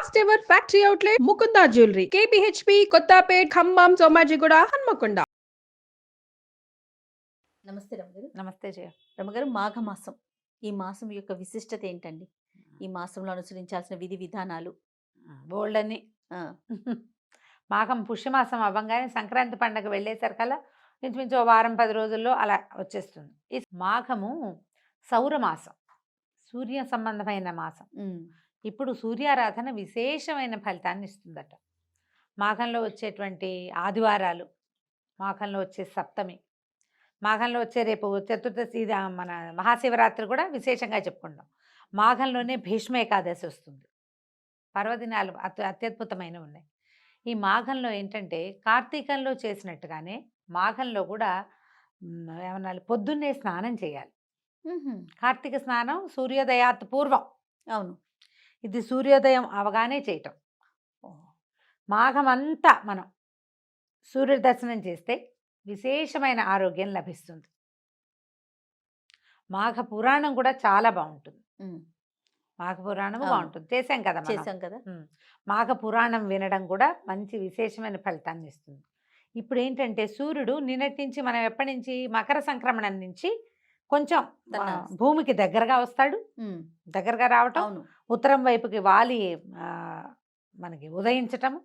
First ever factory outlet Mukunda jewellery KPHB Kothapet Khammam Somajiguda Hanamkonda. నమస్తే రమగారు. నమస్తే జయ. రమగారు, మాఘమాసం, ఈ మాసం యొక్క విశిష్టత ఏంటండి? ఈ మాసంలో అనుసరించాల్సిన విధి విధానాలు బోల్డ్ అని ఆ, మాఘం పుష్యమాసం అవ్వంగానే సంక్రాంతి పండగ వెళ్ళేసరికల్లా ఇంచుమించు ఓ వారం 10 రోజుల్లో అలా వచ్చేస్తుంది. ఈ మాఘము సౌరమాసం, సూర్య సంబంధమైన మాసం. ఉమ్, ఇప్పుడు సూర్యారాధన విశేషమైన ఫలితాన్ని ఇస్తుందట. మాఘంలో వచ్చేటువంటి ఆదివారాలు, మాఘంలో వచ్చే సప్తమి, మాఘంలో వచ్చే రేపు చతుర్దశి, ఇది మన మహాశివరాత్రి కూడా విశేషంగా చెప్పుకుంటాం. మాఘంలోనే భీష్మ ఏకాదశి వస్తుంది. పర్వదినాలు అత్యద్భుతమైనవి ఉన్నాయి. ఈ మాఘంలో ఏంటంటే కార్తీకంలో చేసినట్టుగానే మాఘంలో కూడా ఏమన్నా పొద్దున్నే స్నానం చేయాలి. ఉహుం, కార్తీక స్నానం సూర్యోదయాత్ పూర్వం, అవును. ఇది సూర్యోదయం అవగానే చేయటం. మాఘమంతా మనం సూర్యుడి దర్శనం చేస్తే విశేషమైన ఆరోగ్యం లభిస్తుంది. మాఘ పురాణం కూడా చాలా బాగుంటుంది. ఉమ్, మాఘ పురాణము అవును. బాగుంటుంది, చేశాం కదా మనం. చేసాం కదా. మాఘ పురాణం వినడం కూడా మంచి విశేషమైన ఫలితాన్ని ఇస్తుంది. ఇప్పుడు ఏంటంటే సూర్యుడు నిన్నటి నుంచి, మనం ఎప్పటి నుంచి, మకర సంక్రమణం నుంచి కొంచెం భూమికి దగ్గరగా వస్తాడు. ఉమ్, దగ్గరగా రావటం, అవును. ఉత్తరం వైపుకి వాలి మనకి ఉదయించటము,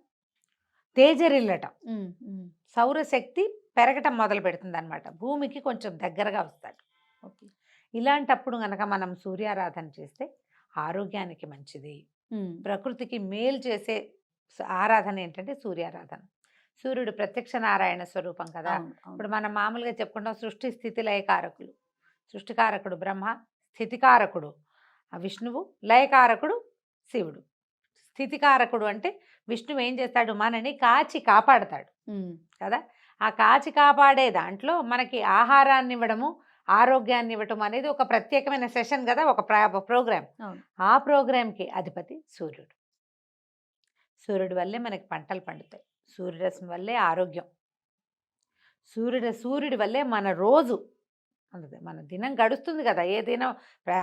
తేజరిల్లటం, ఉమ్, ఉమ్, సౌరశక్తి పెరగటం మొదలు పెడుతుంది అనమాట. భూమికి కొంచెం దగ్గరగా వస్తాడు. ఓకే. ఇలాంటప్పుడు గనక మనం సూర్యారాధన చేస్తే ఆరోగ్యానికి మంచిది, ఉమ్, ప్రకృతికి మేలు చేసే ఆరాధన ఏంటంటే సూర్యారాధన. సూర్యుడు ప్రత్యక్ష నారాయణ స్వరూపం కదా. అవును, అవును. ఇప్పుడు మనం మామూలుగా చెప్పుకుంటాం సృష్టి స్థితి లయకారకులు. సృష్టికారకుడు బ్రహ్మ, స్థితికారకుడు విష్ణువు, లయకారకుడు శివుడు. స్థితికారకుడు అంటే విష్ణువు ఏం చేస్తాడు, మనని కాచి కాపాడతాడు ఉమ్, కదా. ఆ కాచి కాపాడే దాంట్లో మనకి ఆహారాన్ని ఇవ్వడము, ఆరోగ్యాన్ని ఇవ్వటం అనేది ఒక ప్రత్యేకమైన సెషన్ కదా, ఒక ప్రోగ్రామ్. అవును. ఆ ప్రోగ్రాంకి అధిపతి సూర్యుడు. సూర్యుడి వల్లే మనకి పంటలు పండుతాయి, సూర్యరశ్మి వల్లే ఆరోగ్యం, సూర్యుడి వల్లే మన రోజు, మన దినం గడుస్తుంది కదా. ఏ దినం,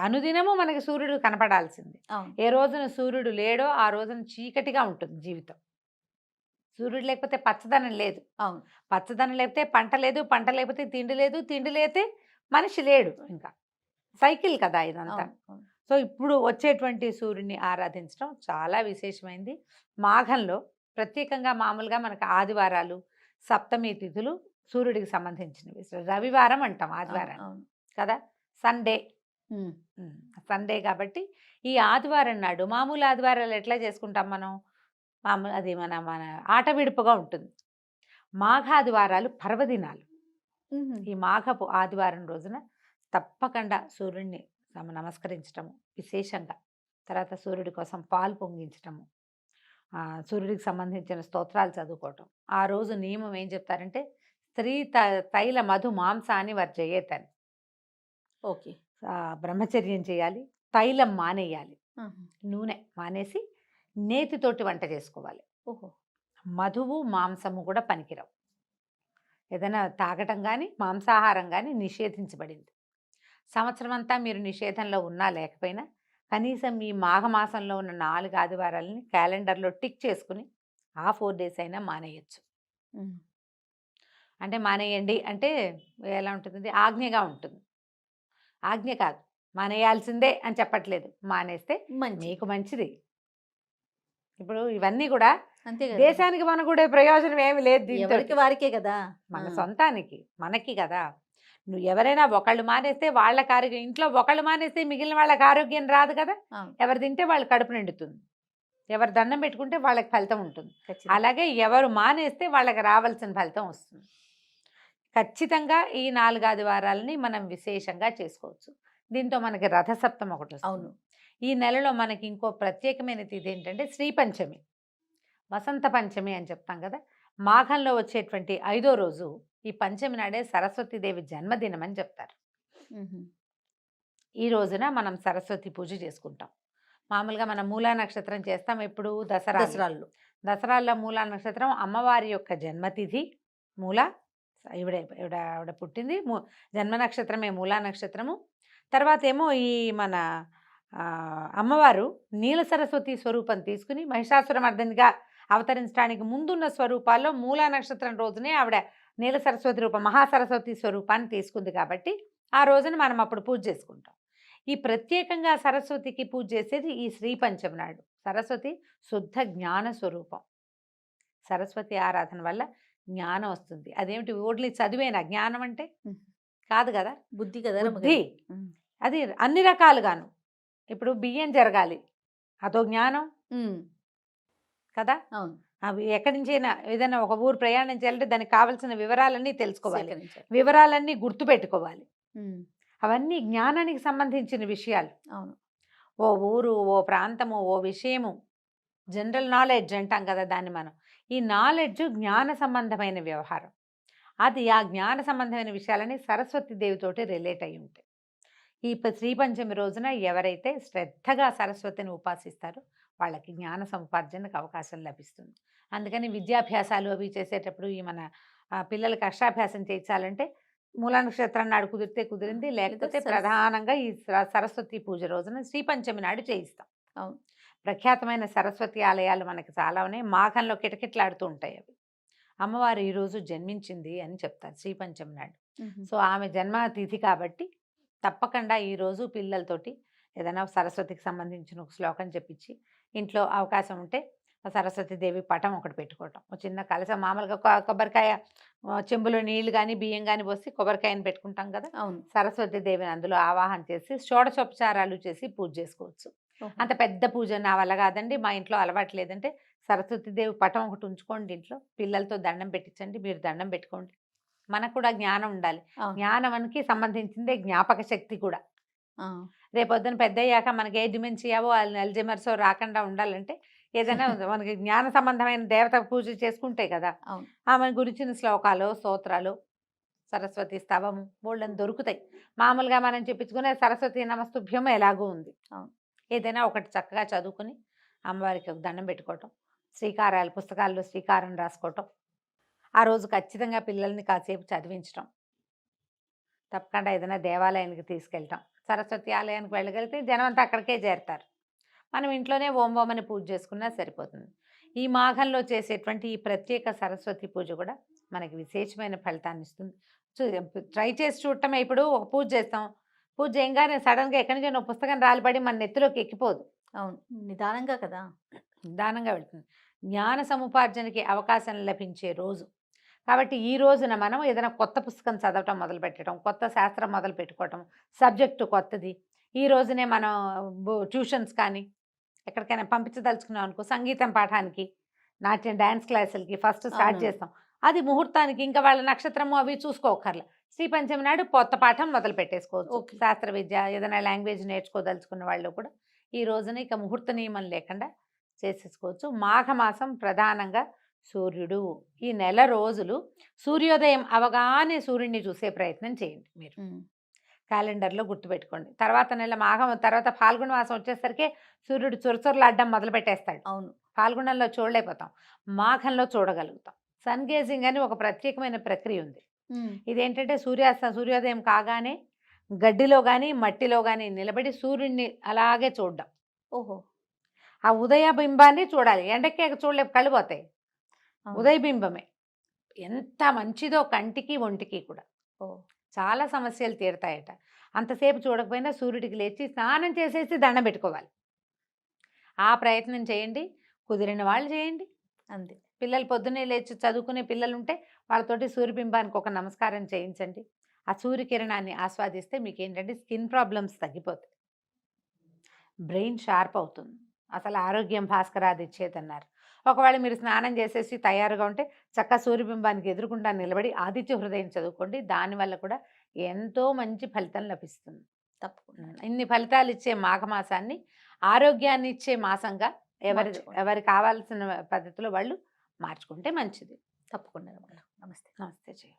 అనుదినము మనకి సూర్యుడు కనపడాల్సింది. అవును. ఏ రోజున సూర్యుడు లేడో ఆ రోజున చీకటిగా ఉంటుంది జీవితం. సూర్యుడు లేకపోతే పచ్చదనం లేదు, అవును. పచ్చదనం లేకపోతే పంట లేదు, పంట లేకపోతే తిండి లేదు, తిండి లేకపోతే మనిషి లేడు. ఇంకా సైకిల్ కదా ఇదంతా. అవును, అవును. సో ఇప్పుడు వచ్చేటువంటి సూర్యుడిని ఆరాధించడం చాలా విశేషమైంది. మాఘంలో ప్రత్యేకంగా మామూలుగా మనకు ఆదివారాలు, సప్తమి తిథులు సూర్యుడికి సంబంధించినవి. రవివారం అంటాం ఆదివారం అవును. కదా, సండే. ఉమ్, సండే కాబట్టి ఈ ఆదివారం నాడు, మామూలు ఆదివారాలు ఎట్లా చేసుకుంటాం మనం, మామూలు అది మన ఆట విడుపుగా ఉంటుంది. మాఘ ఆదివారాలు పర్వదినాలు. ఉహుం, ఈ మాఘపు ఆదివారం రోజున తప్పకుండా సూర్యుడిని నమస్కరించటము విశేషంగా, తర్వాత సూర్యుడి కోసం పాలు పొంగించటము, సూర్యుడికి సంబంధించిన స్తోత్రాలు చదువుకోవటం. ఆ రోజు నియమం ఏం చెప్తారంటే స్త్రీ తైల మధు మాంసాన్ని వర్జయేతని. ఓకే. బ్రహ్మచర్యం చేయాలి, తైలం మానేయాలి, ఆహా, నూనె మానేసి నేతితోటి వంట చేసుకోవాలి. ఓహో. మధువు మాంసము కూడా పనికిరావు. ఏదైనా తాగటం కానీ మాంసాహారం కానీ నిషేధించబడింది. సంవత్సరం అంతా మీరు నిషేధంలో ఉన్నా లేకపోయినా కనీసం ఈ మాఘమాసంలో ఉన్న 4 ఆదివారాలని క్యాలెండర్లో టిక్ చేసుకుని ఆ 4 days అయినా మానేయచ్చు. ఉమ్, అంటే మానేయండి అంటే ఎలా ఉంటుంది, ఆజ్ఞగా ఉంటుంది. ఆజ్ఞ కాదు, మానేయాల్సిందే అని చెప్పట్లేదు. మానేస్తే మంచి మీకు మంచిది. ఇప్పుడు ఇవన్నీ కూడా అంతే కదా. దేశానికి మన కూడా ప్రయోజనం ఏమి లేదు దీంతో. ఎవరికి వారికే కదా. మన ఆ, సొంతానికి మనకి కదా. నువ్వు ఎవరైనా ఒకళ్ళు మానేస్తే వాళ్ళకి ఆరోగ్యం, ఇంట్లో ఒకళ్ళు మానేస్తే మిగిలిన వాళ్ళకి ఆరోగ్యం రాదు కదా. అవును. ఎవరు తింటే వాళ్ళు కడుపు నిండుతుంది, ఎవరు దండం పెట్టుకుంటే వాళ్ళకి ఫలితం ఉంటుంది. ఖచ్చితంగా. అలాగే ఎవరు మానేస్తే వాళ్ళకి రావాల్సిన ఫలితం వస్తుంది. ఖచ్చితంగా ఈ 4 ఆదివారాలని మనం విశేషంగా చేసుకోవచ్చు. దీంతో మనకి రథసప్తం ఒకటి వస్తుంది. అవును. ఈ నెలలో మనకి ఇంకో ప్రత్యేకమైన తిథి ఏంటంటే శ్రీ పంచమి, వసంత పంచమి అని చెప్తాం కదా. మాఘంలో వచ్చేటువంటి 5వ రోజు, ఈ పంచమి నాడే సరస్వతీదేవి జన్మదినం అని చెప్తారు. ఉహుం, ఈ రోజున మనం సరస్వతి పూజ చేసుకుంటాం. మామూలుగా మనం మూలా నక్షత్రం చేస్తాం ఎప్పుడు, దసరాల్లో. దసరాల్లో మూలా నక్షత్రం అమ్మవారి యొక్క జన్మతిథి. మూల ఆవిడ పుట్టింది జన్మ నక్షత్రమే మూలా నక్షత్రము. తర్వాత ఏమో ఈ మన అమ్మవారు నీల సరస్వతి స్వరూపం తీసుకుని మహిషాసురమర్దినిగా అవతరించడానికి ముందున్న స్వరూపాల్లో మూలా నక్షత్రం రోజునే ఆవిడ నీల సరస్వతి రూపం మహాసరస్వతి స్వరూపాన్ని తీసుకుంది కాబట్టి ఆ రోజున మనం అప్పుడు పూజ చేసుకుంటాం. ఈ ప్రత్యేకంగా సరస్వతికి పూజ చేసేది ఈ శ్రీ పంచమి నాడు. సరస్వతి శుద్ధ జ్ఞాన స్వరూపం. సరస్వతి ఆరాధన వల్ల జ్ఞానం వస్తుంది. అదేమిటి ఓన్లీ చదివేనా జ్ఞానం అంటే? కాదు కదా, బుద్ధి కదా బుద్ధి. అది అన్ని రకాలుగాను. ఇప్పుడు బియ్యం జరగాలి, అదో జ్ఞానం కదా. అవును. అవి ఎక్కడి నుంచైనా ఏదైనా ఒక ఊరు ప్రయాణం చేయాలంటే దానికి కావాల్సిన వివరాలన్నీ తెలుసుకోవాలి, వివరాలన్నీ గుర్తుపెట్టుకోవాలి. అవన్నీ జ్ఞానానికి సంబంధించిన విషయాలు. అవును. ఓ ఊరు, ఓ ప్రాంతము, ఓ విషయము, జనరల్ నాలెడ్జ్ అంటాం కదా దాన్ని మనం. ఈ నాలెడ్జ్ జ్ఞాన సంబంధమైన వ్యవహారం. అది ఆ జ్ఞాన సంబంధమైన విషయాలని సరస్వతి దేవితోటి రిలేట్ అయి ఉంటాయి. ఈ శ్రీ పంచమి రోజున ఎవరైతే శ్రద్ధగా సరస్వతిని ఉపాసిస్తారో వాళ్ళకి జ్ఞాన సముపార్జనకు అవకాశం లభిస్తుంది. అందుకని విద్యాభ్యాసాలు అవి చేసేటప్పుడు ఈ మన పిల్లలకి అక్షరాభ్యాసం చేయించాలంటే మూలా నక్షత్రం నాడు కుదిరితే కుదిరింది, లేకపోతే ప్రధానంగా ఈ సరస్వతి పూజ రోజున శ్రీ పంచమి నాడు చేయిస్తాం. అవును. ప్రఖ్యాతమైన సరస్వతి ఆలయాలు మనకి చాలా ఉన్నాయి. మాఘంలో కిటకిటలాడుతూ ఉంటాయి అవి. అమ్మవారు ఈరోజు జన్మించింది అని చెప్తారు శ్రీ పంచమి నాడు. సో ఆమె జన్మతిథి కాబట్టి తప్పకుండా ఈరోజు పిల్లలతోటి ఏదైనా సరస్వతికి సంబంధించిన ఒక శ్లోకం చెప్పించి ఇంట్లో అవకాశం ఉంటే సరస్వతి దేవి పటం ఒకటి పెట్టుకోవటం. ఒక చిన్న కలశం, మామూలుగా కొబ్బరికాయ చెంబులో నీళ్లు కానీ బియ్యం కానీ పోసి కొబ్బరికాయని పెట్టుకుంటాం కదా. అవును. సరస్వతి దేవిని అందులో ఆవాహన చేసి షోడశోపచారాలు చేసి పూజ చేసుకోవచ్చు. అంత పెద్ద పూజ నా వల్ల కాదండి, మా ఇంట్లో అలవాటు లేదంటే సరస్వతి దేవి పటం ఒకటి ఉంచుకోండి ఇంట్లో, పిల్లలతో దండం పెట్టించండి, మీరు దండం పెట్టుకోండి. మనకు కూడా జ్ఞానం ఉండాలి. జ్ఞానానికి సంబంధించిందే జ్ఞాపక శక్తి కూడా. రేపొద్దున పెద్ద అయ్యాక మనకి ఏ డిమెన్షియావో అల్జైమర్సో రాకుండా ఉండాలంటే ఏదైనా మనకి జ్ఞాన సంబంధమైన దేవత పూజ చేసుకుంటే కదా ఆమె గురించిన శ్లోకాలు, స్తోత్రాలు, సరస్వతి స్తవము బోళ్ళని దొరుకుతాయి. మామూలుగా మనం చెప్పించుకునే సరస్వతి నమస్తుభ్యం ఎలాగూ ఉంది. ఏదైనా ఒకటి చక్కగా చదువుకుని అమ్మవారికి ఒక దండం పెట్టుకోవటం, శ్రీకారాలు పుస్తకాల్లో శ్రీకారం రాసుకోవటం, ఆ రోజు ఖచ్చితంగా పిల్లల్ని కాసేపు చదివించటం, తప్పకుండా ఏదైనా దేవాలయానికి తీసుకెళ్ళటం. సరస్వతి ఆలయానికి వెళ్ళగలిగితే జనం అంతా అక్కడికే చేరుతారు. మనం ఇంట్లోనే ఓం ఓం అని పూజ చేసుకున్నా సరిపోతుంది. ఈ మాఘంలో చేసేటువంటి ఈ ప్రత్యేక సరస్వతి పూజ కూడా మనకి విశేషమైన ఫలితాన్ని ఇస్తుంది. ట్రై చేసి చూడటమే. ఇప్పుడు ఒక పూజ చేస్తాం, పూజ చేయగానే సడన్గా ఎక్కడి నుంచి ఒక పుస్తకం రాలిపడి మన నెత్తిలోకి ఎక్కిపోదు. అవును, నిదానంగా కదా, నిదానంగా వెళ్తుంది. జ్ఞాన సముపార్జనకి అవకాశం లభించే రోజు కాబట్టి ఈ రోజున మనం ఏదైనా కొత్త పుస్తకం చదవటం మొదలు పెట్టడం, కొత్త శాస్త్రం మొదలు పెట్టుకోవటం, సబ్జెక్టు కొత్తది. ఈ రోజునే మనం ట్యూషన్స్ కానీ ఎక్కడికైనా పంపించదలుచుకున్నాం అనుకో, సంగీతం పాఠానికి, నాట్యం డ్యాన్స్ క్లాసులకి ఫస్ట్ స్టార్ట్ చేస్తాం. అది ముహూర్తానికి ఇంకా వాళ్ళ నక్షత్రము అవి చూసుకోకర్లా. శ్రీ పంచమి నాడు కొత్త పాఠం మొదలు పెట్టేసుకోవచ్చు. శాస్త్ర విద్య ఏదైనా లాంగ్వేజ్ నేర్చుకోదలుచుకున్న వాళ్ళు కూడా ఈ రోజున ఇక ముహూర్త నియమం లేకుండా చేసేసుకోవచ్చు. మాఘమాసం ప్రధానంగా సూర్యుడు. ఈ నెల రోజులు సూర్యోదయం అవగానే సూర్యుడిని చూసే ప్రయత్నం చేయండి మీరు. క్యాలెండర్లో గుర్తుపెట్టుకోండి. తర్వాత నెల మాఘం తర్వాత ఫాల్గుణ మాసం వచ్చేసరికి సూర్యుడు చొరచొరలాడడం మొదలు పెట్టేస్తాడు. అవును, ఫాల్గుణంలో చూడలేకపోతాం, మాఘంలో చూడగలుగుతాం. సన్ గేజింగ్ అని ఒక ప్రత్యేకమైన ప్రక్రియ ఉంది. ఇదేంటంటే సూర్యోదయం కాగానే గడ్డిలో కానీ మట్టిలో కానీ నిలబడి సూర్యుడిని అలాగే చూడడం. ఓహో, ఆ ఉదయ బింబాన్ని చూడాలి. ఎండకే చూడలేవు, కళ్ళు పోతాయి. ఉదయ బింబమే ఎంత మంచిదో కంటికి ఒంటికి కూడా. చాలా సమస్యలు తీరుతాయట. అంతసేపు చూడకపోయినా సూర్యుడికి లేచి స్నానం చేసేసి దండం పెట్టుకోవాలి. ఆ ప్రయత్నం చేయండి, కుదిరిన వాళ్ళు చేయండి. అంతే. పిల్లలు పొద్దున్నే లేచి చదువుకునే పిల్లలు ఉంటే వాళ్ళతోటి సూర్యబింబానికి ఒక నమస్కారం చేయించండి. ఆ సూర్యకిరణాన్ని ఆస్వాదిస్తే మీకు ఏంటంటే స్కిన్ ప్రాబ్లమ్స్ తగ్గిపోతాయి, బ్రెయిన్ షార్ప్ అవుతుంది. అసలు ఆరోగ్యం భాస్కరాది ఇచ్చేదన్నారు. ఒకవేళ మీరు స్నానం చేసేసి తయారుగా ఉంటే చక్కగా సూర్యబింబానికి ఎదురుకుండా నిలబడి ఆదిత్య హృదయం చదువుకోండి. దానివల్ల కూడా ఎంతో మంచి ఫలితం లభిస్తుంది. తప్పకుండా ఇన్ని ఫలితాలు ఇచ్చే మాఘమాసాన్ని ఆరోగ్యాన్ని ఇచ్చే మాసంగా ఎవరికి కావాల్సిన పద్ధతిలో వాళ్ళు మార్చుకుంటే మంచిది. తప్పకుండా. నమస్తే. నమస్తే.